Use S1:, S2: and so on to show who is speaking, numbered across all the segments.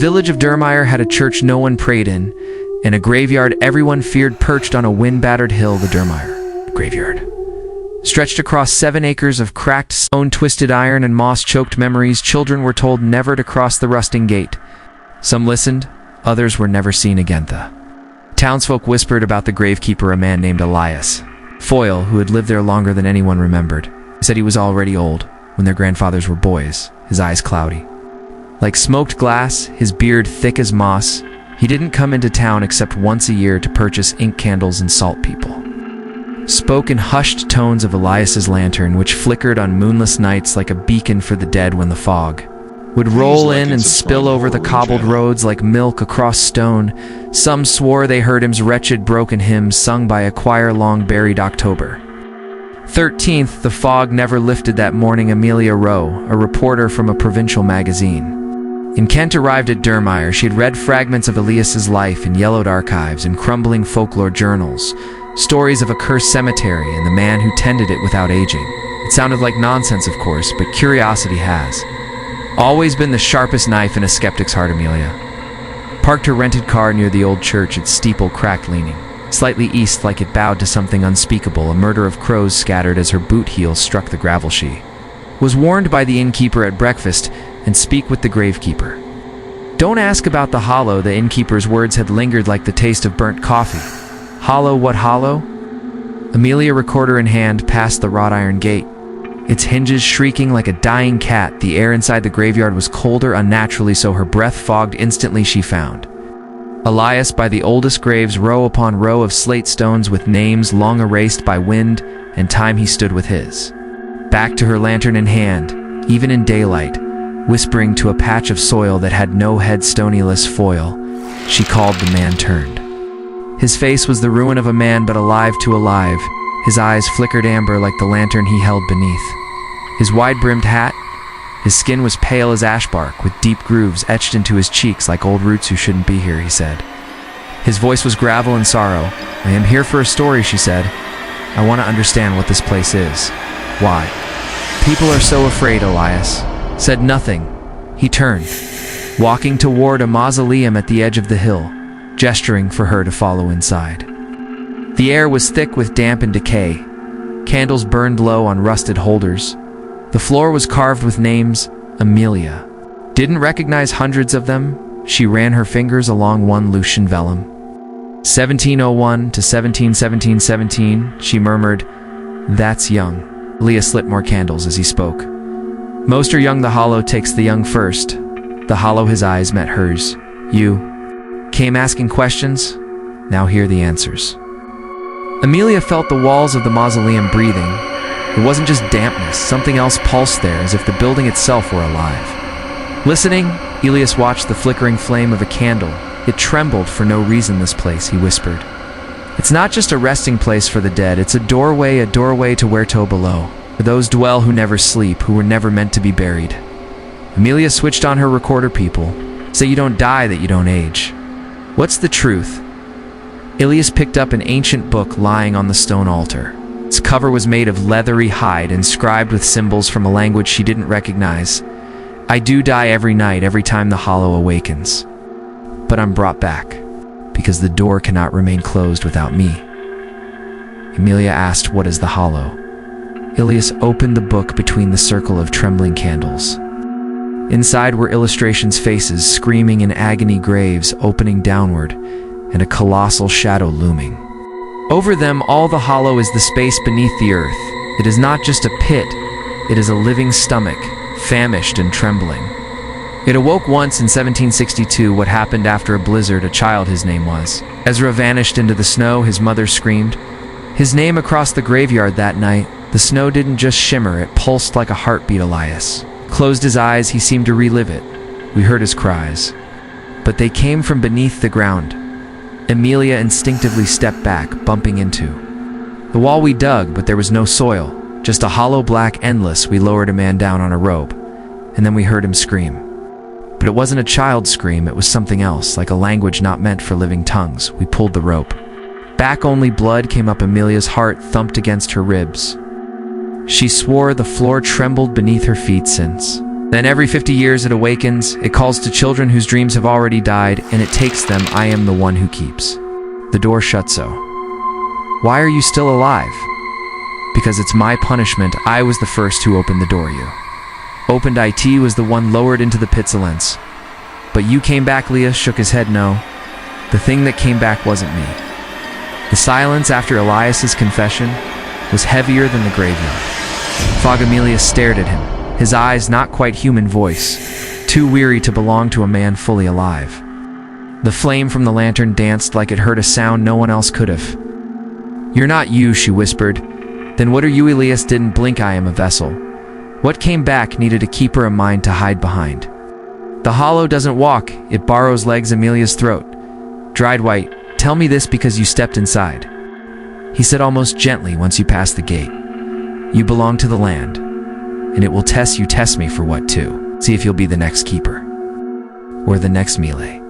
S1: village of Durmire had a church no one prayed in, and a graveyard everyone feared perched on a wind-battered hill. The Durmire graveyard stretched across 7 acres of cracked stone, twisted iron, and moss-choked memories. Children were told never to cross the rusting gate. Some listened, others were never seen again. The townsfolk whispered about the gravekeeper, a man named Elias Foyle, who had lived there longer than anyone remembered. Said he was already old when their grandfathers were boys, his eyes cloudy like smoked glass, his beard thick as moss. He didn't come into town except once a year to purchase ink candles and salt people. Spoke in hushed tones of Elias's lantern, which flickered on moonless nights like a beacon for the dead when the fog would roll in and spill over the cobbled roads like milk across stone. Some swore they heard him's wretched broken hymns sung by a choir long buried October 13th. The fog never lifted that morning. Amelia Rowe, a reporter from a provincial magazine in Kent, arrived at Durmire. She had read fragments of Elias's life in yellowed archives and crumbling folklore journals, stories of a cursed cemetery and the man who tended it without aging. It sounded like nonsense, of course, but curiosity has always been the sharpest knife in a skeptic's heart. Amelia parked her rented car near the old church, its steeple cracked, leaning slightly east like it bowed to something unspeakable. A murder of crows scattered as her boot heels struck the gravel. She was warned by the innkeeper at breakfast, and speak with the gravekeeper. Don't ask about the hollow. The innkeeper's words had lingered like the taste of burnt coffee. Hollow? What hollow? Amelia, recorder in hand, passed the wrought iron gate, its hinges shrieking like a dying cat. The air inside the graveyard was colder, unnaturally so. Her breath fogged. Instantly she found Elias by the oldest graves, row upon row of slate stones with names long erased by wind and time. He stood with his back to her, lantern in hand, even in daylight, whispering to a patch of soil that had no head. Stonyless Foyle, she called. The man turned. His face was the ruin of a man, but alive to alive. His eyes flickered amber like the lantern he held beneath his wide-brimmed hat. His skin was pale as ash bark, with deep grooves etched into his cheeks like old roots who shouldn't be here, he said. His voice was gravel and sorrow. I am here for a story, she said. I want to understand what this place is. Why people are so afraid. Elias said nothing. He turned, walking toward a mausoleum at the edge of the hill, gesturing for her to follow inside. The air was thick with damp and decay. Candles burned low on rusted holders. The floor was carved with names. Amelia didn't recognize hundreds of them. She ran her fingers along one Lucian vellum. 1701 to 1717, she murmured. That's young. Elias lit more candles as he spoke. Most are young. The hollow takes the young first. The hollow, his eyes met hers. You came asking questions? Now hear the answers. Amelia felt the walls of the mausoleum breathing. It wasn't just dampness, something else pulsed there, as if the building itself were alive. Listening, Elias watched the flickering flame of a candle. It trembled for no reason. This place, he whispered. It's not just a resting place for the dead, it's a doorway to where to below, where those dwell who never sleep, who were never meant to be buried. Amelia switched on her recorder. People say you don't die, that you don't age. What's the truth? Elias picked up an ancient book lying on the stone altar. Its cover was made of leathery hide, inscribed with symbols from a language she didn't recognize. I do die every night, every time the hollow awakens. But I'm brought back, because the door cannot remain closed without me. Amelia asked, what is the hollow? Elias opened the book between the circle of trembling candles. Inside were illustrations, faces screaming in agony, graves opening downward, and a colossal shadow looming. Over them all, the hollow is the space beneath the earth. It is not just a pit, it is a living stomach, famished and trembling. It awoke once in 1762. What happened after a blizzard? A child, his name was Ezra, vanished into the snow. His mother screamed his name across the graveyard that night. The snow didn't just shimmer, it pulsed like a heartbeat. Elias closed his eyes. He seemed to relive it. We heard his cries, but they came from beneath the ground. Amelia instinctively stepped back, bumping into the wall. We dug, but there was no soil, just a hollow black endless. We lowered a man down on a rope, and then we heard him scream. But it wasn't a child's scream, it was something else, like a language not meant for living tongues. We pulled the rope back, only blood came up. Amelia's heart thumped against her ribs. She swore the floor trembled beneath her feet. Since Then every 50 years it awakens, it calls to children whose dreams have already died, and it takes them. I am the one who keeps. The door shut so. Why are you still alive? Because it's my punishment. I was the first who opened the door. You opened it was the one lowered into the pits Alence. But you came back. Leah shook his head. No. The thing that came back wasn't me. The silence after Elias's confession was heavier than the graveyard. Fog Amelia stared at him. His eyes not quite human, voice too weary to belong to a man fully alive. The flame from the lantern danced like it heard a sound no one else could have. You're not you, she whispered. Then what are you? Elias didn't blink. I am a vessel. What came back needed a keeper, a mind to hide behind. The hollow doesn't walk, it borrows legs. Amelia's throat dried white. Tell me this because you stepped inside. He said almost gently, once you pass the gate, you belong to the land. And it will test you. Test me for what too? See if you'll be the next keeper. Or the next melee.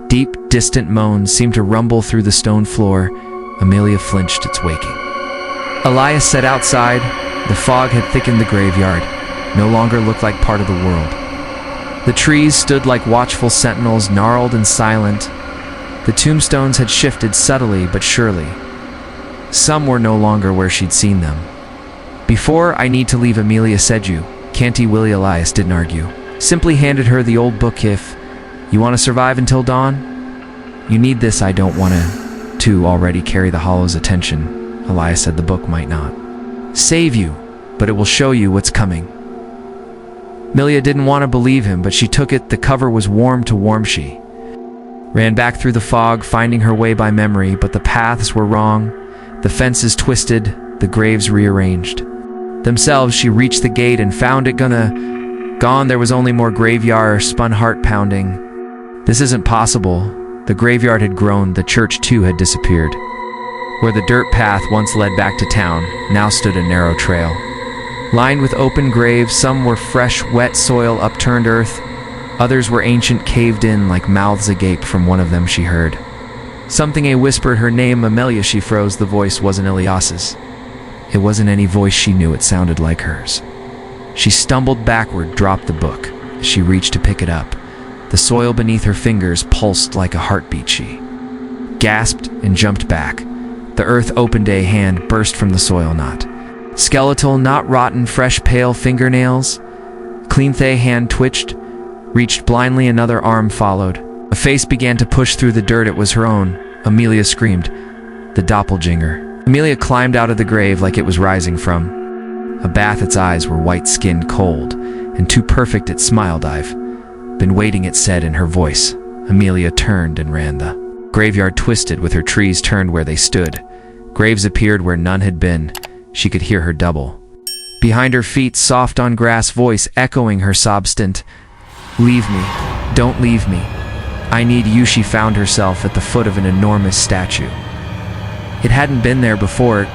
S1: Deep, distant moans seemed to rumble through the stone floor. Amelia flinched. It's waking. Elias sat outside. The fog had thickened. The graveyard no longer looked like part of the world. The trees stood like watchful sentinels, gnarled and silent. The tombstones had shifted subtly but surely. Some were no longer where she'd seen them. Before, I need to leave, Amelia said. You can't. Willie Elias didn't argue. Simply handed her the old book. If you want to survive until dawn, you need this. I don't want to already carry the hollow's attention. Elias said the book might not save you, but it will show you what's coming. Amelia didn't want to believe him, but she took it. The cover was warm to warm. She ran back through the fog, finding her way by memory, but the paths were wrong, the fences twisted, the graves rearranged themselves. She reached the gate and found it gone. There was only more graveyard, spun heart pounding. This isn't possible. The graveyard had grown. The church too had disappeared. Where the dirt path once led back to town, now stood a narrow trail, lined with open graves. Some were fresh, wet soil, upturned earth. Others were ancient, caved in, like mouths agape. From one of them she heard something. A whispered her name. Amelia. She froze. The voice wasn't Elias's. It wasn't any voice she knew. It sounded like hers. She stumbled backward, dropped the book. As she reached to pick it up, the soil beneath her fingers pulsed like a heartbeat. She gasped and jumped back. The earth opened. A hand burst from the soil, not skeletal, not rotten, fresh, pale fingernails. Clean. The hand twitched, reached blindly. Another arm followed. A face began to push through the dirt. It was her own. Amelia screamed. The doppelganger. Amelia climbed out of the grave like it was rising from a bath. Its eyes were white-skinned, cold, and too perfect. It smiled. I've been waiting, it said in her voice. Amelia turned and ran. The graveyard twisted with her trees turned where they stood. Graves appeared where none had been. She could hear her double behind her feet, soft on grass, voice echoing her sob stint. Leave me. Don't leave me. I need you. She found herself at the foot of an enormous statue. It hadn't been there before.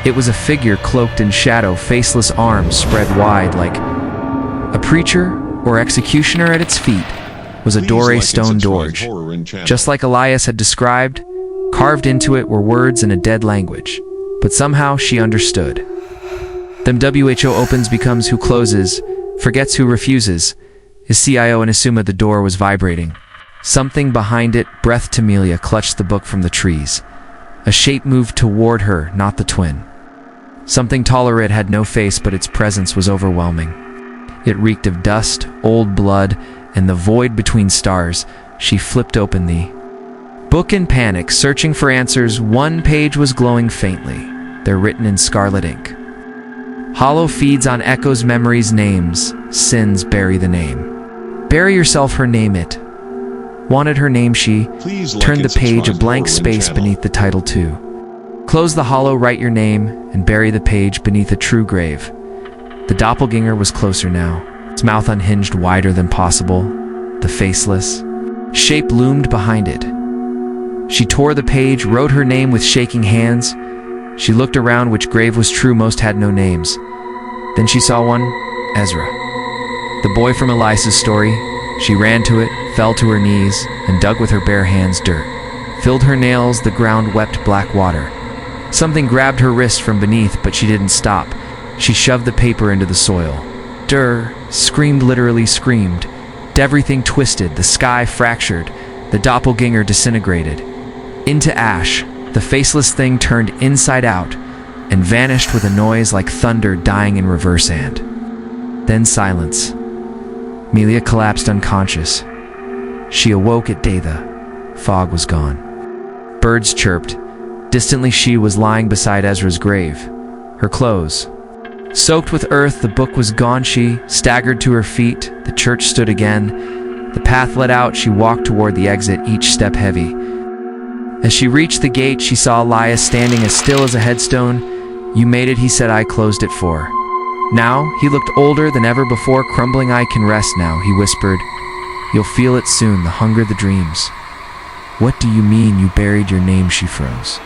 S1: It was a figure cloaked in shadow, faceless arms spread wide like a preacher or executioner. At its feet was a doré stone dorge, just like Elias had described. Carved into it were words in a dead language, but somehow she understood them. Who opens becomes who closes, forgets who refuses, is CIO and Asuma. The door was vibrating. Something behind it breathed. Amelia clutched the book from the trees. A shape moved toward her, not the twin. Something taller. It had no face, but its presence was overwhelming. It reeked of dust, old blood, and the void between stars. She flipped open the book in panic, searching for answers. One page was glowing faintly. They're written in scarlet ink. Hollow feeds on echoes, memories, names. Sins bury the name. Bury yourself. Her name. It wanted her name. She turned the page, a blank space beneath the title too. Close the hollow, write your name, and bury the page beneath a true grave. The doppelganger was closer now, its mouth unhinged, wider than possible. The faceless shape loomed behind it. She tore the page, wrote her name with shaking hands. She looked around. Which grave was true? Most had no names. Then she saw one, Ezra, the boy from Elias's story. She ran to it, fell to her knees, and dug with her bare hands dirt. Filled her nails. The ground wept black water. Something grabbed her wrist from beneath, but she didn't stop. She shoved the paper into the soil. Screamed, literally screamed. Everything twisted, the sky fractured, the doppelganger disintegrated. Into ash, the faceless thing turned inside out and vanished with a noise like thunder dying in reverse and. Then silence. Amelia collapsed unconscious. She awoke at day. The fog was gone. Birds chirped. Distantly she was lying beside Ezra's grave. Her clothes soaked with earth, the book was gone. She staggered to her feet. The church stood again. The path led out. She walked toward the exit, each step heavy. As she reached the gate, she saw Elias standing as still as a headstone. "You made it," he said. "I closed it for." Now, he looked older than ever before. "Crumbling, I can rest now," he whispered. "You'll feel it soon, the hunger, the dreams." "What do you mean you buried your name?" She froze.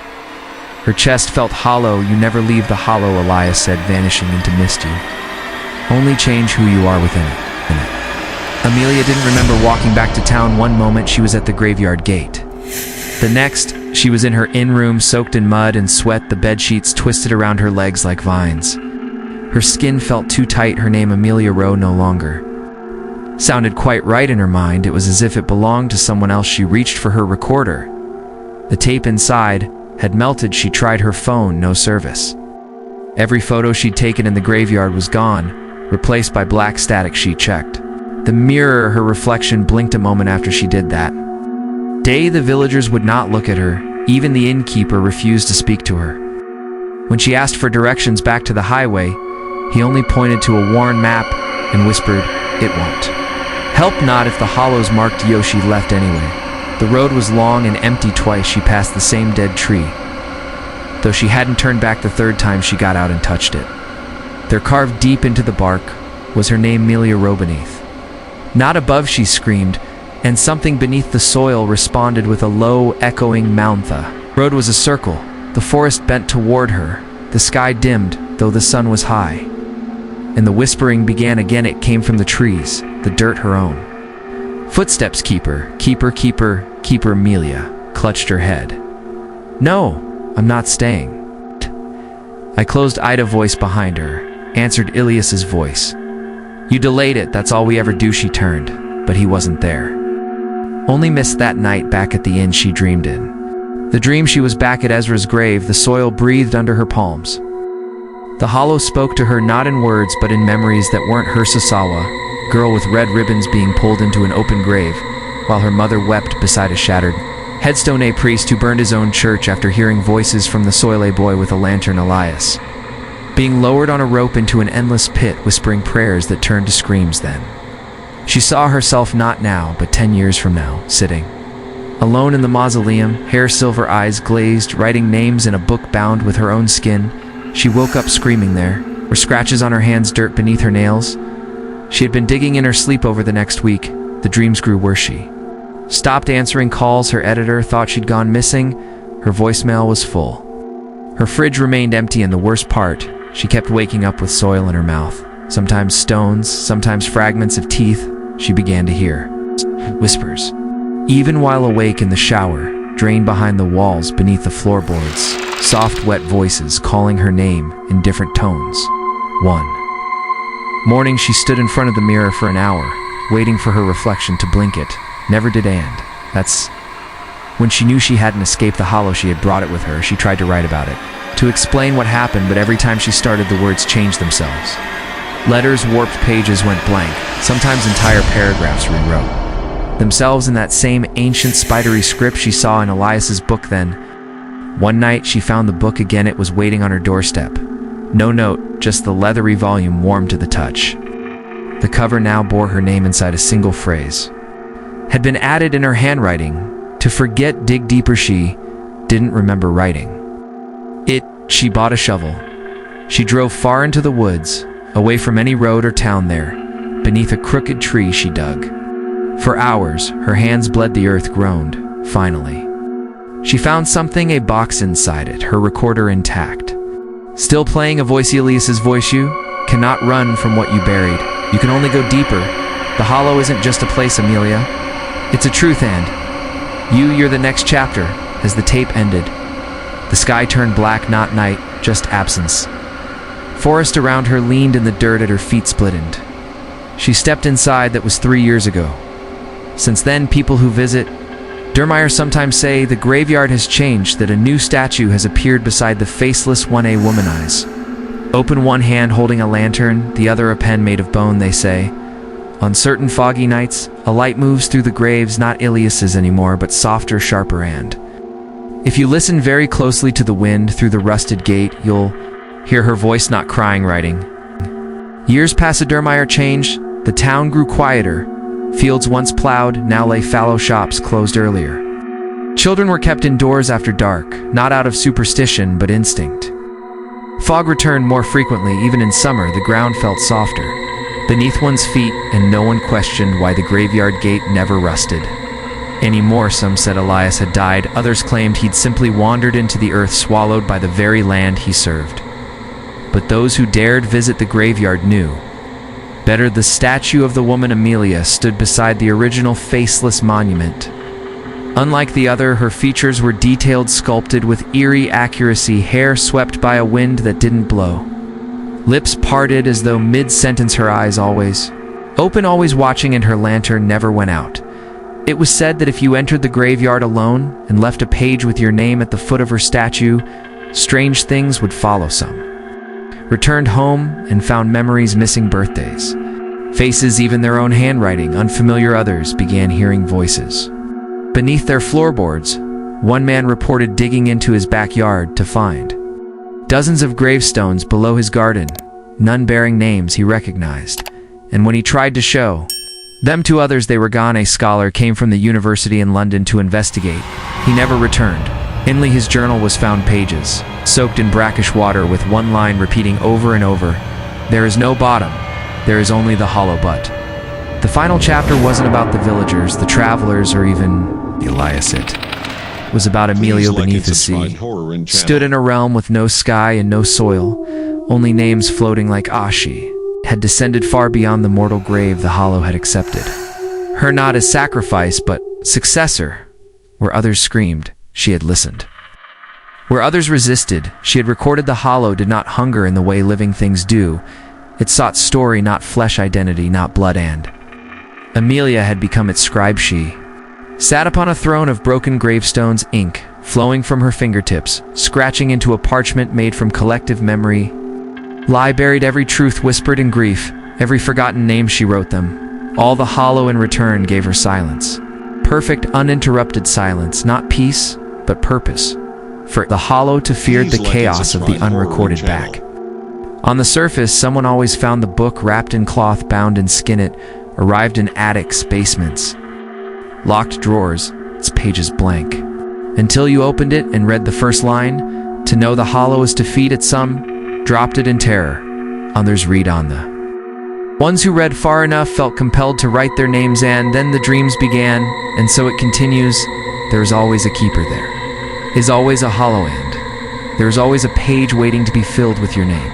S1: Her chest felt hollow. "You never leave the hollow," Elias said, vanishing into mist. "You only change who you are within it." Amelia didn't remember walking back to town. One moment, she was at the graveyard gate. The next, she was in her inn room, soaked in mud and sweat, the bedsheets twisted around her legs like vines. Her skin felt too tight. Her name, Amelia Rowe, no longer sounded quite right in her mind. It was as if it belonged to someone else. She reached for her recorder. The tape inside had melted. She tried her phone, no service. Every photo she'd taken in the graveyard was gone, replaced by black static. She checked the mirror. Her reflection blinked a moment after she did that. The villagers would not look at her. Even the innkeeper refused to speak to her. When she asked for directions back to the highway, he only pointed to a worn map and whispered, "It won't help, not if the hollows marked Yo." She left anyway. The road was long and empty. Twice she passed the same dead tree. Though she hadn't turned back the third time she got out and touched it. There, carved deep into the bark, was her name, Amelia Rowe. Beneath, not above, she screamed, and something beneath the soil responded with a low, echoing mountha. The road was a circle. The forest bent toward her. The sky dimmed, though the sun was high. And the whispering began again. It came from the trees, the dirt her own. "Footsteps, keeper, keeper, keeper, keeper." Amelia clutched her head. "No, I'm not staying." I closed. Ida, voice behind her, answered Ilias's voice. "You delayed it, that's all we ever do." She turned, but he wasn't there. Only missed that night back at the inn she dreamed in. The dream she was back at Ezra's grave. The soil breathed under her palms. The hollow spoke to her, not in words, but in memories that weren't her. Sasawa, girl with red ribbons being pulled into an open grave, while her mother wept beside a shattered headstone. A priest who burned his own church after hearing voices from the soil. A boy with a lantern. Elias being lowered on a rope into an endless pit, whispering prayers that turned to screams. Then she saw herself, not now, but 10 years from now, sitting alone in the mausoleum, hair silver, eyes glazed, writing names in a book bound with her own skin. She woke up screaming. There were scratches on her hands, dirt beneath her nails. She had been digging in her sleep over the next week. The dreams grew worse. She stopped answering calls. Her editor thought she'd gone missing. Her voicemail was full. Her fridge remained empty, and the worst part, she kept waking up with soil in her mouth. Sometimes stones, sometimes fragments of teeth. She began to hear whispers, even while awake in the shower, drained behind the walls, beneath the floorboards. Soft, wet voices calling her name in different tones. One morning, she stood in front of the mirror for an hour, waiting for her reflection to blink. It never did, and that's when she knew she hadn't escaped the hollow. She had brought it with her. She tried to write about it, to explain what happened, but every time she started, the words changed themselves. Letters, warped pages went blank. Sometimes entire paragraphs rewrote themselves in that same ancient spidery script she saw in Elias's book. Then, one night, she found the book again. It was waiting on her doorstep. No note, just the leathery volume warm to the touch. The cover now bore her name inside a single phrase. Had been added in her handwriting. To forget, dig deeper. She didn't remember writing it. She bought a shovel. She drove far into the woods, away from any road or town. There, beneath a crooked tree, she dug. For hours, her hands bled. The earth groaned. Finally, she found something, a box inside it, her recorder intact. Still playing. A voice, Elias's voice. "You cannot run from what you buried. You can only go deeper. The hollow isn't just a place, Amelia. It's a truth, and you're the next chapter." As the tape ended, the sky turned black, not night, just absence. Forest around her leaned in the dirt at her feet, splitted She stepped inside. That was 3 years ago. Since then, people who visit Durmire sometimes say the graveyard has changed, that a new statue has appeared beside the faceless 1A woman eyes. Open one hand holding a lantern, the other a pen made of bone, they say. On certain foggy nights, a light moves through the graves, not Ilias's anymore, but softer, sharper and. If you listen very closely to the wind through the rusted gate, you'll hear her voice, not crying, writing. Years past Durmire changed, the town grew quieter. Fields once plowed, now lay fallow, shops closed earlier. Children were kept indoors after dark, not out of superstition but instinct. Fog returned more frequently. Even in summer, the ground felt softer beneath one's feet, and no one questioned why the graveyard gate never rusted anymore. Some said Elias had died, others claimed he'd simply wandered into the earth, swallowed by the very land he served. But those who dared visit the graveyard knew better. The statue of the woman Amelia stood beside the original faceless monument. Unlike the other, her features were detailed, sculpted with eerie accuracy, hair swept by a wind that didn't blow. Lips parted as though mid-sentence, her eyes always open, always watching, and her lantern never went out. It was said that if you entered the graveyard alone and left a page with your name at the foot of her statue, strange things would follow. Some returned home and found memories, missing birthdays, faces, even their own handwriting, unfamiliar. Others began hearing voices beneath their floorboards. One man reported digging into his backyard to find dozens of gravestones below his garden, none bearing names he recognized. And when he tried to show them to others, they were gone. A scholar came from the university in London to investigate. He never returned. Inly, his journal was found, pages soaked in brackish water, with one line repeating over and over, "There is no bottom, there is only the hollow butt." The final chapter wasn't about the villagers, the travelers, or even Elias. It was about Amelia beneath the sea, stood in a realm with no sky and no soil, only names floating like Ashi, had descended far beyond the mortal grave the Hollow had accepted. Her not as sacrifice, but successor. Where others screamed, she had listened. Where others resisted, she had recorded. The Hollow did not hunger in the way living things do. It sought story, not flesh, identity, not blood, and Amelia had become its scribe. She sat upon a throne of broken gravestones, ink flowing from her fingertips, scratching into a parchment made from collective memory. Lie buried every truth whispered in grief, every forgotten name she wrote them. All the Hollow in return gave her silence. Perfect, uninterrupted silence, not peace, but purpose. For the Hollow to feared the chaos of the unrecorded back. On the surface, someone always found the book wrapped in cloth, bound in skin. It arrived in attics, basements, locked drawers, its pages blank. Until you opened it and read the first line, to know the Hollow is to feed it. Some dropped it in terror, others read on. The ones who read far enough felt compelled to write their names, and then the dreams began. And so it continues. There is always a keeper, there is always a Hollow, and there is always a page waiting to be filled with your name.